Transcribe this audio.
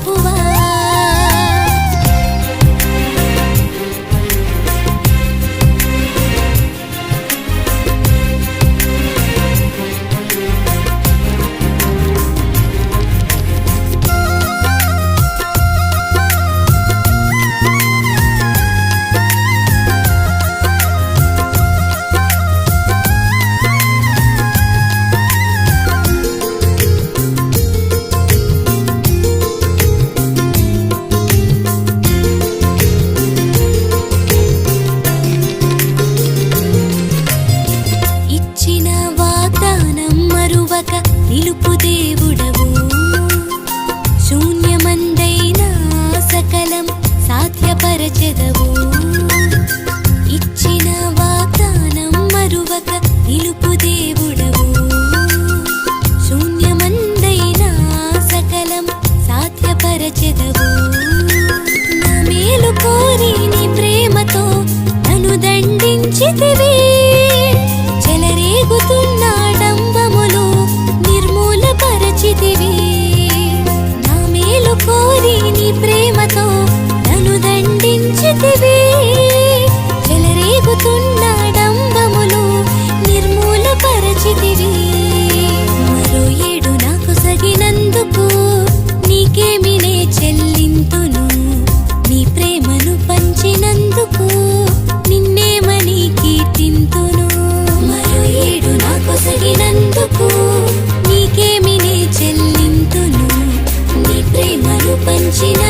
ప్రభువా. నిలుపు దేవుడవు, శూన్యమందైనా సకలం సాధ్యపరచెదవు. ఇచ్చిన వాగ్దానం మరువక నిలుపు దేవుడవు, శూన్యమందైనా సకలం సాధ్యపరచెదవు. నా మేలు కోరి నీ ప్రేమతో నన్ను దండించితివి, చెలరేగుతున్న డంబములు నిర్మూలపరచితివి. నా మేలు కోరి నీ ప్రేమతో నన్ను దండించితివి, చెలరేగుతున్న డంబములు నిర్మూలపరచితివి. మరో ఏడు నాకు సగినందుకు నీకేమి నే చెల్లింతును, నీ ప్రేమను పంచినందుకు నిన్నేమని కీర్తింతును. మరో ఏడు నాకు సగినందుకు నీకేమి నే చెల్లింతును, నీ ప్రేమను పంచిన